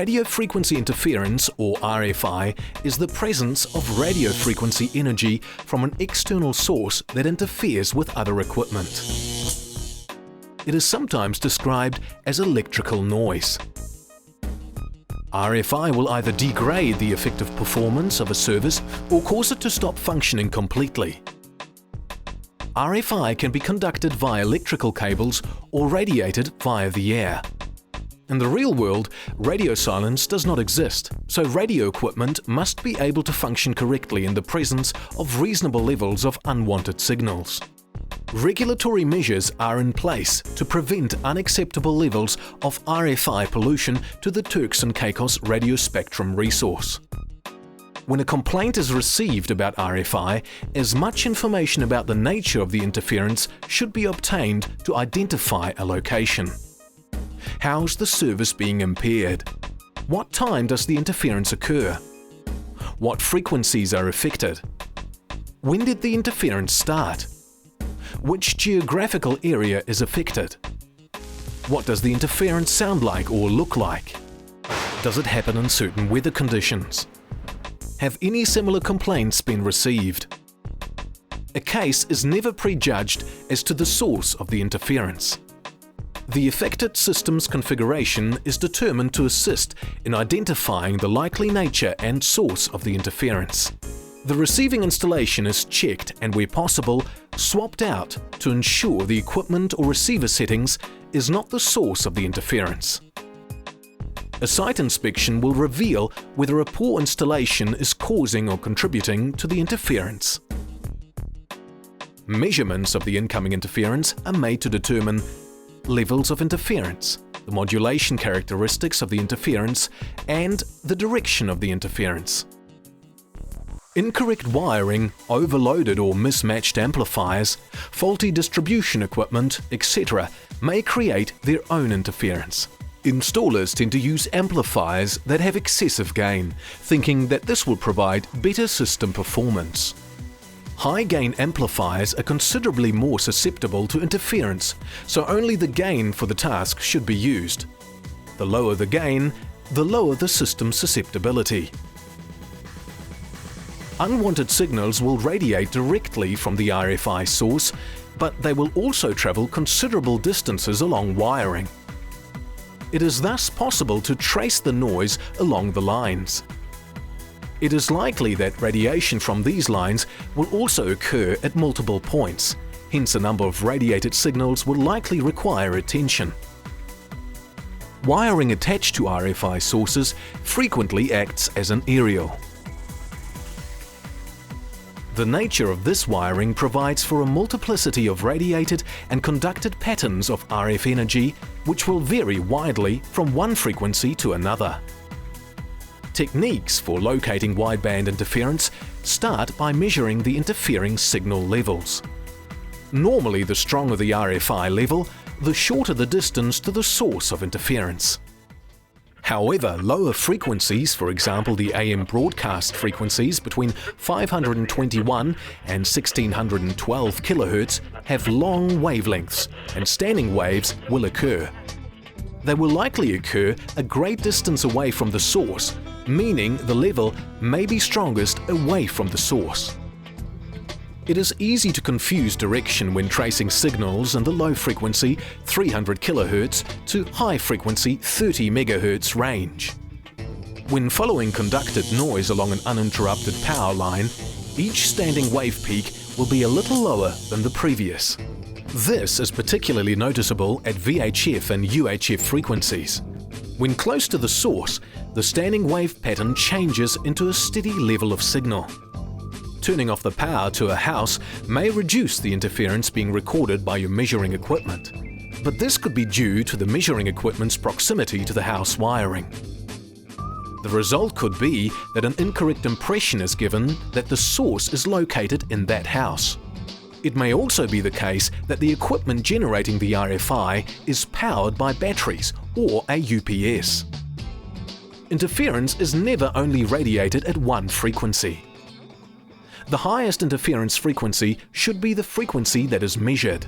Radio frequency interference, or RFI, is the presence of radio frequency energy from an external source that interferes with other equipment. It is sometimes described as electrical noise. RFI will either degrade the effective performance of a service or cause it to stop functioning completely. RFI can be conducted via electrical cables or radiated via the air. In the real world, radio silence does not exist, so radio equipment must be able to function correctly in the presence of reasonable levels of unwanted signals. Regulatory measures are in place to prevent unacceptable levels of RFI pollution to the Turks and Caicos radio spectrum resource. When a complaint is received about RFI, as much information about the nature of the interference should be obtained to identify a location. How's the service being impaired? What time does the interference occur? What frequencies are affected? When did the interference start? Which geographical area is affected? What does the interference sound like or look like? Does it happen in certain weather conditions? Have any similar complaints been received? A case is never prejudged as to the source of the interference. The affected system's configuration is determined to assist in identifying the likely nature and source of the interference. The receiving installation is checked and, where possible, swapped out to ensure the equipment or receiver settings is not the source of the interference. A site inspection will reveal whether a poor installation is causing or contributing to the interference. Measurements of the incoming interference are made to determine levels of interference, the modulation characteristics of the interference, and the direction of the interference. Incorrect wiring, overloaded or mismatched amplifiers, faulty distribution equipment, etc. may create their own interference. Installers tend to use amplifiers that have excessive gain, thinking that this will provide better system performance. High-gain amplifiers are considerably more susceptible to interference, so only the gain for the task should be used. The lower the gain, the lower the system's susceptibility. Unwanted signals will radiate directly from the RFI source, but they will also travel considerable distances along wiring. It is thus possible to trace the noise along the lines. It is likely that radiation from these lines will also occur at multiple points, hence a number of radiated signals will likely require attention. Wiring attached to RFI sources frequently acts as an aerial. The nature of this wiring provides for a multiplicity of radiated and conducted patterns of RF energy, which will vary widely from one frequency to another. Techniques for locating wideband interference start by measuring the interfering signal levels. Normally, the stronger the RFI level, the shorter the distance to the source of interference. However, lower frequencies, for example the AM broadcast frequencies between 521 and 1612 kHz, have long wavelengths, and standing waves will occur. They will likely occur a great distance away from the source, meaning the level may be strongest away from the source. It is easy to confuse direction when tracing signals in the low frequency 300 kHz to high frequency 30 MHz range. When following conducted noise along an uninterrupted power line, each standing wave peak will be a little lower than the previous. This is particularly noticeable at VHF and UHF frequencies. When close to the source, the standing wave pattern changes into a steady level of signal. Turning off the power to a house may reduce the interference being recorded by your measuring equipment, but this could be due to the measuring equipment's proximity to the house wiring. The result could be that an incorrect impression is given that the source is located in that house. It may also be the case that the equipment generating the RFI is powered by batteries or a UPS. Interference is never only radiated at one frequency. The highest interference frequency should be the frequency that is measured.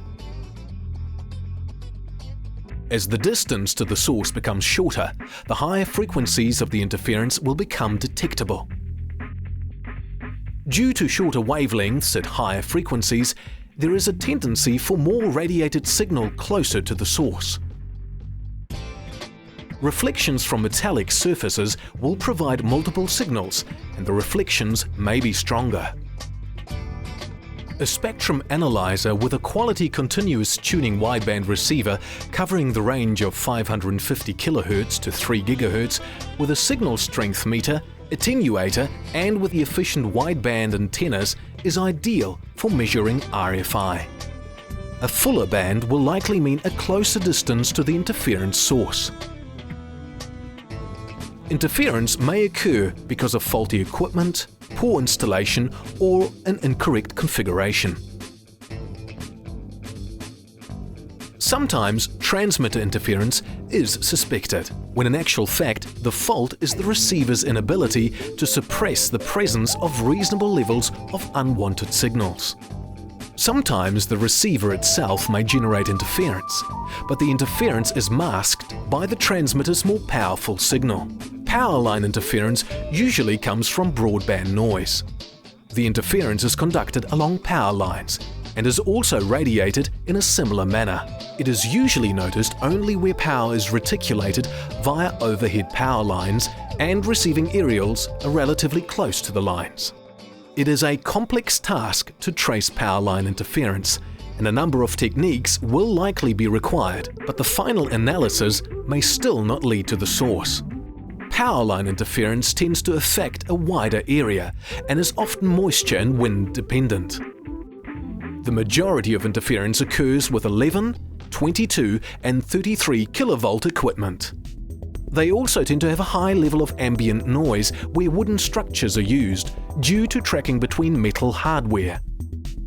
As the distance to the source becomes shorter, the higher frequencies of the interference will become detectable. Due to shorter wavelengths at higher frequencies, there is a tendency for more radiated signal closer to the source. Reflections from metallic surfaces will provide multiple signals, and the reflections may be stronger. A spectrum analyzer with a quality continuous tuning wideband receiver covering the range of 550 kHz to 3 GHz with a signal strength meter, attenuator and with the efficient wideband antennas is ideal for measuring RFI. A fuller band will likely mean a closer distance to the interference source. Interference may occur because of faulty equipment, poor installation or an incorrect configuration. Sometimes transmitter interference is suspected, when in actual fact the fault is the receiver's inability to suppress the presence of reasonable levels of unwanted signals. Sometimes the receiver itself may generate interference, but the interference is masked by the transmitter's more powerful signal. Power line interference usually comes from broadband noise. The interference is conducted along power lines and is also radiated in a similar manner. It is usually noticed only where power is reticulated via overhead power lines and receiving aerials are relatively close to the lines. It is a complex task to trace power line interference, and a number of techniques will likely be required, but the final analysis may still not lead to the source. Power line interference tends to affect a wider area and is often moisture and wind dependent. The majority of interference occurs with 11, 22 and 33 kV equipment. They also tend to have a high level of ambient noise where wooden structures are used due to tracking between metal hardware.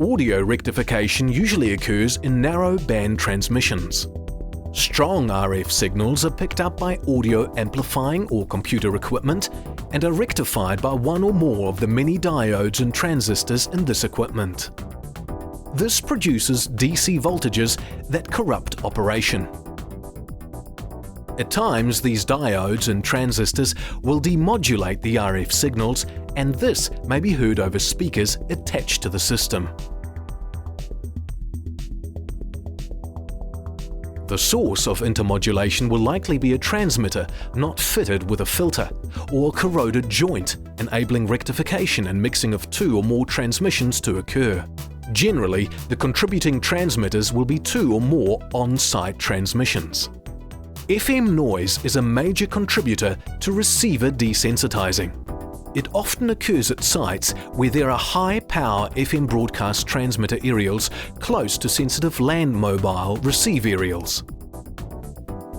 Audio rectification usually occurs in narrow band transmissions. Strong RF signals are picked up by audio amplifying or computer equipment and are rectified by one or more of the many diodes and transistors in this equipment. This produces DC voltages that corrupt operation. At times, these diodes and transistors will demodulate the RF signals, and this may be heard over speakers attached to the system. The source of intermodulation will likely be a transmitter not fitted with a filter, or a corroded joint, enabling rectification and mixing of two or more transmissions to occur. Generally, the contributing transmitters will be two or more on-site transmissions. FM noise is a major contributor to receiver desensitizing. It often occurs at sites where there are high-power FM broadcast transmitter aerials close to sensitive land mobile receive aerials.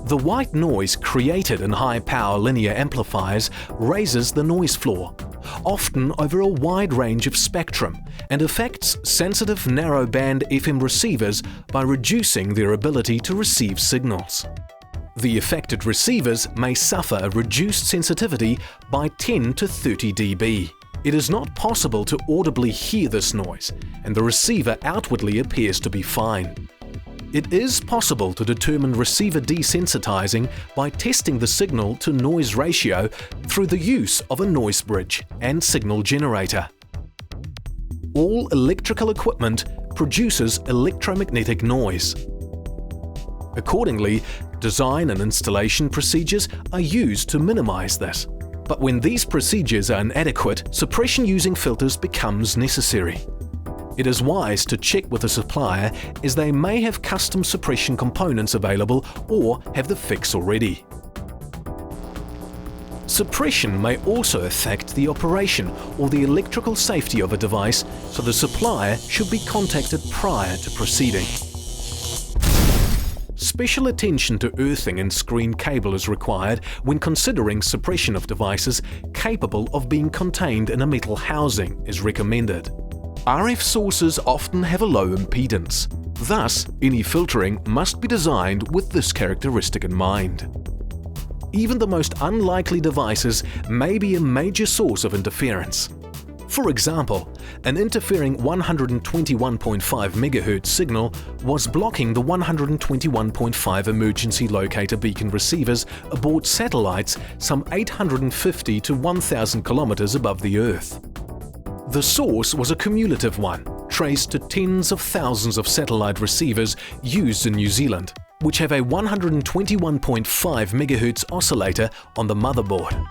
The white noise created in high-power linear amplifiers raises the noise floor, often over a wide range of spectrum, and affects sensitive narrowband FM receivers by reducing their ability to receive signals. The affected receivers may suffer a reduced sensitivity by 10 to 30 dB. It is not possible to audibly hear this noise, and the receiver outwardly appears to be fine. It is possible to determine receiver desensitizing by testing the signal-to-noise ratio through the use of a noise bridge and signal generator. All electrical equipment produces electromagnetic noise. Accordingly, design and installation procedures are used to minimize this. But when these procedures are inadequate, suppression using filters becomes necessary. It is wise to check with a supplier, as they may have custom suppression components available or have the fix already. Suppression may also affect the operation or the electrical safety of a device, so the supplier should be contacted prior to proceeding. Special attention to earthing and screen cable is required when considering suppression of devices capable of being contained in a metal housing is recommended. RF sources often have a low impedance. Thus, any filtering must be designed with this characteristic in mind. Even the most unlikely devices may be a major source of interference. For example, an interfering 121.5 MHz signal was blocking the 121.5 emergency locator beacon receivers aboard satellites some 850 to 1,000 kilometers above the Earth. The source was a cumulative one, traced to tens of thousands of satellite receivers used in New Zealand, which have a 121.5 MHz oscillator on the motherboard.